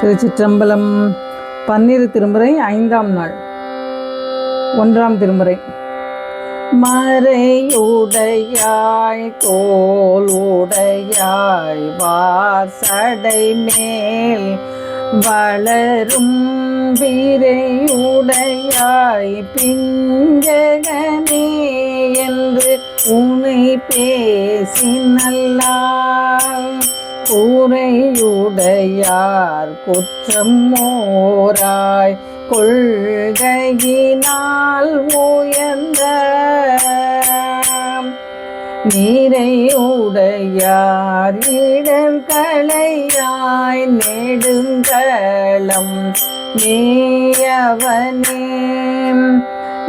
திருச்சிற்றம்பலம். பன்னிரு திருமுறை ஐந்தாம் நாள். ஒன்றாம் திருமுறை. மறையுடையாய் தோல் உடையாய் வாசடை மேல் வளரும் விரையுடையாய் பிஞ்சகனே என்று உனை பேசினல்லால் கூரையுடையார் குற்றம் மோராய் கொள்கையினால் முயன்ற நீரை உடையார் இடர்களையாய் நெடுங்களம் மேயவனே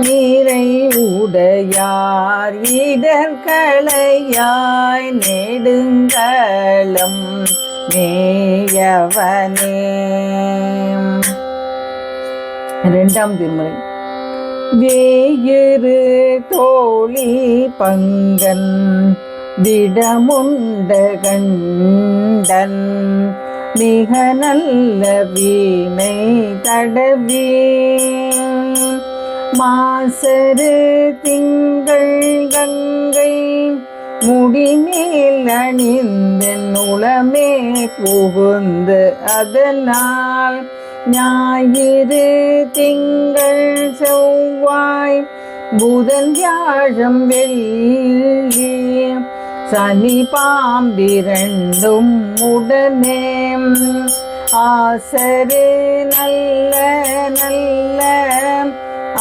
நீரை உடையார் இடர்களையாய் நெடுங்களம் மேயவனே. இரண்டாம் திருமுறை. வேயிறு தோழி பங்கன் விடமுண்ட கண்டன் மிக நல்ல வீணை தடவி மாசரு திங்கள் கங்கை முடிமேல் அணிந்தன் உளமே புகுந்து அதனால் ஞாயிறு திங்கள் செவ்வாய் புதன் வியாழம் வெள்ளி சனி பாம்பிரண்டும் உடனே ஆசரு நல்ல நல்ல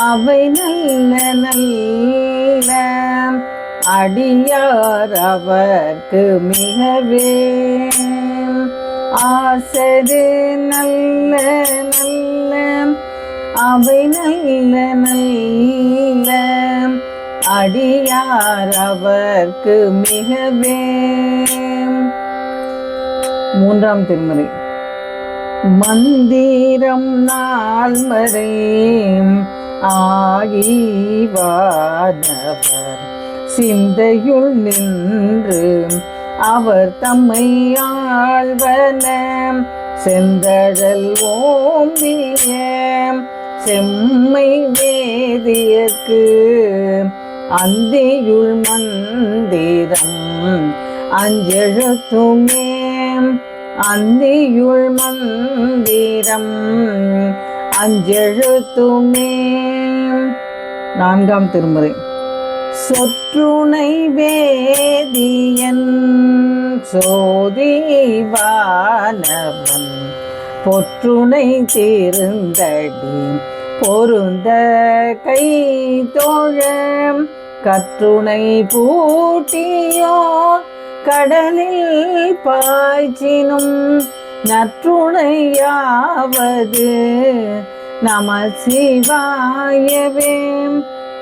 அவை நல்ல நல்ல அடியார் அவர்க்கு மிகவே ஆசரு நல்ல நல்ல அவை நல்ல நல்ல அடியார் அவர்க்கு மிகவே. மூன்றாம் திருமுறை. மந்திரம் நால்மறை ஆகிவானவர் சிந்தையுள் நின்று அவர் தம்மை ஆழ்வன செந்தழல் ஓம்பிய செம்மை வேதியர்க்கு அந்தியுள் மந்திரம் அஞ்செழுத்துமே அந்தியுள் மந்திரம் அஞ்செழுத்துமே. நான்காம் திருமுறை. சொற்றுணை வேதியன் சோதிவானவன் பொற்றுணை தீர்ந்தடி பொருந்த கை தோழ கற்றுணை பூட்டியோ கடலில் பாய்ச்சினும் நற்றுணையாவது நம சிவாயவே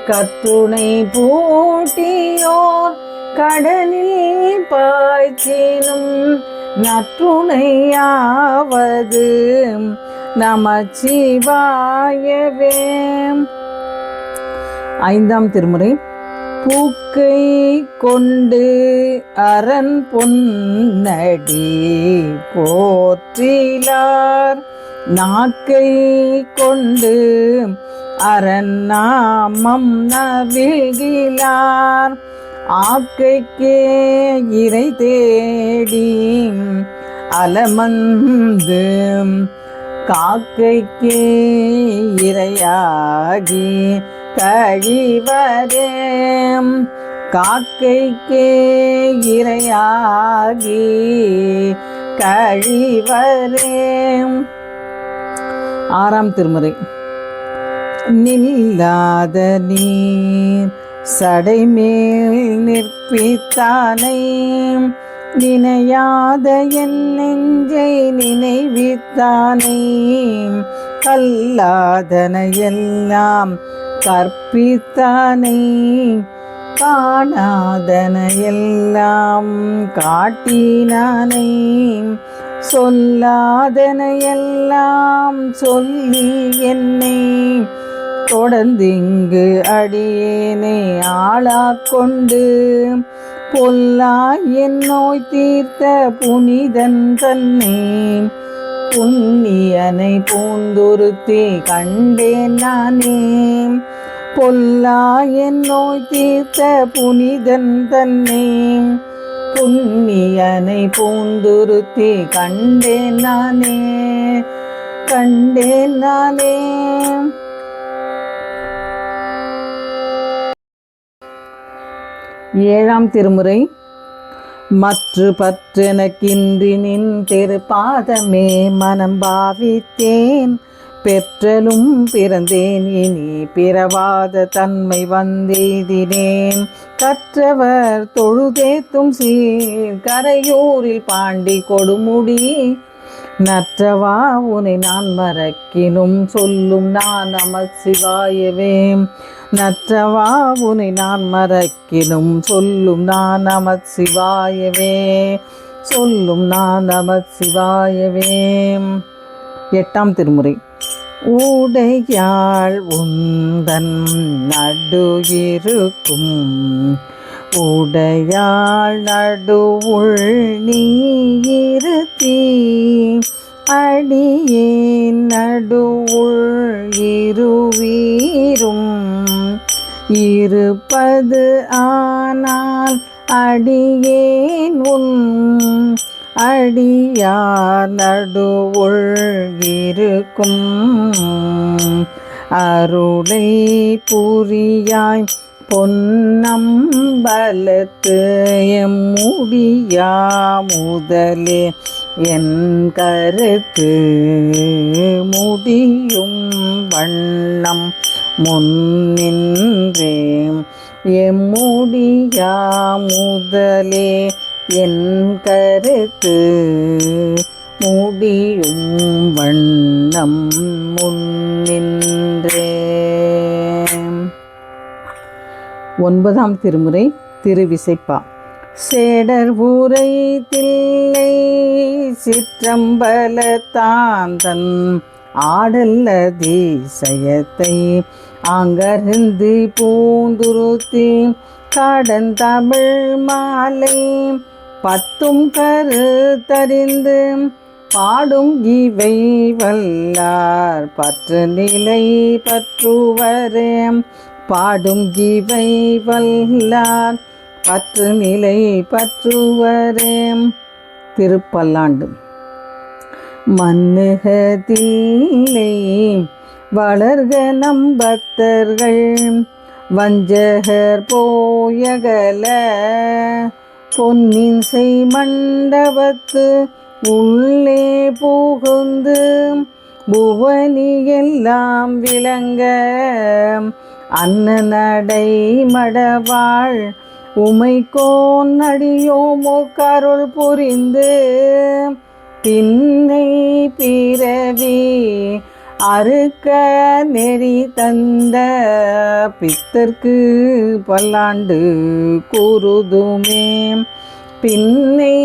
கற்றுணை பூட்டியோர் கடலில் பாய்ச்சினும் நற்றுணையாவது நம சிவாயவே. ஐந்தாம் திருமுறை. பூக்கை கொண்டு அரண் பொன்னடி போற்றிலார் நாக்கை கொண்டு அரண் நாமம் நவிழ்கிலார் ஆக்கைக்கே இறை தேடி அலமந்து காக்கைக்கே இரையாகி கழிவரே காக்கைக்கே இரையாகி கழிவரே. ஆறாம் திருமுறை. நில்லாத நீர் சடைமேல் நிற்பித்தானை நினையாத என் நெஞ்சை நினைவித்தானை கல்லாதனையெல்லாம் கற்பித்தானை காணாதனையெல்லாம் காட்டினானை சொல்லாதனையெல்லாம் சொல்லி என்னை தொடர்ந்திங்கு அடியேனை ஆளாக்கொண்டு பொல்லா என் நோய் தீர்த்த புனிதன் தன்னை புண்ணியனை பூந்துருத்தி கண்டேன் நானே. பொல்லா என் நோய் தீர்த்த புனிதன் தன்னை புண்ணியனை பூந்துருத்தி கண்டேன் நானே, கண்டேன் நானே. ஏழாம் திருமுறை. மற்று பற்றெனக்கின்றி நின் திருப்பாதமே மனம் பாவித்தேன், பெற்றலும் பிறந்தேன் இனி பிறவாத தன்மை வந்தெய்தினேன். கற்றவர் தொழுதேத்தும் சீர் கரையூரில் பாண்டி கொடுமுடி, நற்றவா உனை நான் மறக்கினும் சொல்லும் நான் நமசிவாயவே. நற்றவா உனை நான் மறக்கினும் சொல்லும் நான் நமசிவாயவே, சொல்லும் நான் நமசிவாயவே. எட்டாம் திருமுறை. உடையாள் உந்தன் நடு இருக்கும், உடையாள் நடுவுள் நீ இருத்தி, அடியேன் நடுவுள் இருவீரும் இருப்பது ஆனால் அடியேன் உன் அடியார் நடுவுள் இருக்கும். அருளை புரியாய் பொன்னம்பலத்து எம்முடியா முதலே என் கருத்து முடியும் வண்ணம் முன்னின்றே. எம்முடியா முதலே என் கருத்து முடியும் வண்ணம் முன்னின்றே. ஒன்பதாம் திருமுறை. திருவிசைப்பா. சேடர் ஊரை தில்லை சிற்றம்பலத்தாந்தன் ஆடல்ல அதிசயத்தை ஆங்கருந்து பூந்துருத்தி காடன் தமிழ் மாலை பத்தும் கருத்தறிந்து பாடும் இவை வல்லார் பற்று நிலை பற்றுவரே. பாடும் இவை வல்லார் பற்று நிலை பற்றுவரே. திருப்பல்லாண்டு. மன்னுகதில்லை வளர்க நம்பத்தர்கள் வஞ்சகர் போயகல பொன்னின் செய் மண்டபத்து உள்ளே புகுந்து புவனி எல்லாம் விளங்க அன்னநடை மடவாள் உமைக்கோன் அடியோமோ கருள் புரிந்து பின்னை பிறவி அறுக்க நெறி தந்த பித்தர்க்கு பல்லாண்டு கூறுதுமே. பின்னை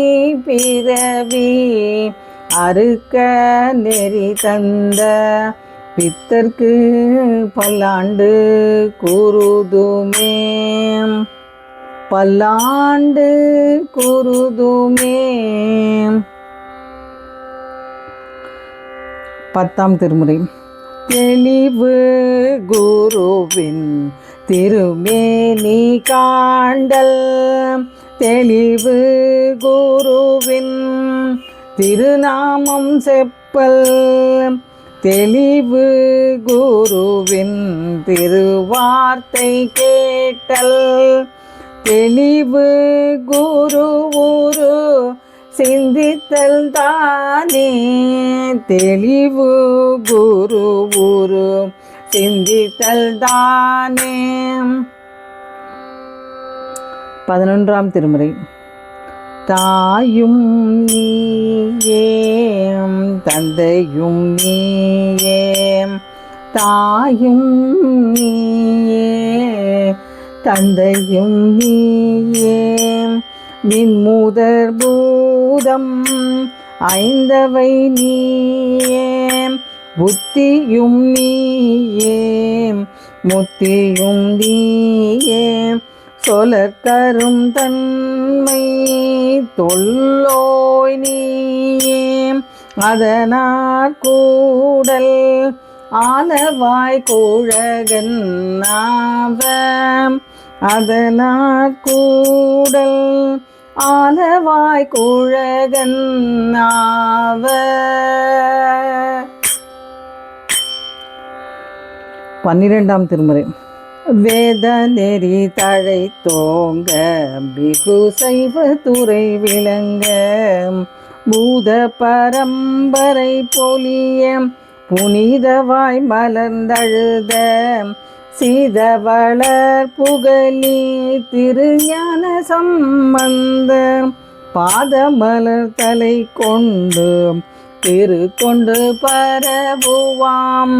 பிறவி அறுக்க நெறி தந்த பித்தர்க்கு பல்லாண்டு கூறுதுமே, பல்லாண்டு கூறுதுமே. பத்தாம் திருமுறை. தெளிவு குருவின் திருமேனி காண்டல் தெளிவு குருவின் திருநாமம் செப்பல் தெளிவு குருவின் திருவார்த்தை கேட்டல் தெளிவு குரு ஊரு சிந்தித்தல் தானே தெளிவு குரு ஊரு சிந்தித்தல் தானே. 11ஆம் திருமுறை. தாயும் நீயே தந்தையும் நீயே தாயும் நீயே தந்தையும் நீயே விண்முதற் பூதம் ஐந்தவை நீயே புத்தியும் நீயே முத்தியும் நீயே சொலற்கரும் தன்மை தொல்லோய் நீயே அதனாற் கூடல் ஆலவாய் குழகன் நாவ அதனாற் கூடல் ஆலவாய் குழகன் நாவ. 12ஆம் திருமுறை. வேத நெறி தழைத்தோங்க பிகு சைவ துறை விளங்க பூத பரம்பரை பொலிய புனிதவாய் மலர்ந்தழுத சீதவளர் புகழி திருஞான சம்பந்த பாதமலர் தலை கொண்டு திருத்தொண்டு பரவுவாம்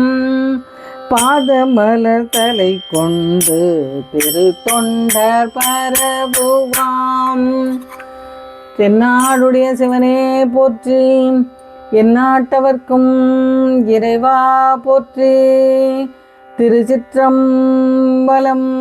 பாதமலர் தலை கொண்டு திருத்தொண்டர் பரவுவாம். தென்னாடுடைய சிவனே போற்றி, எந்நாட்டவர்க்கும் இறைவா போற்றி. திருச்சிற்றம்பலம்.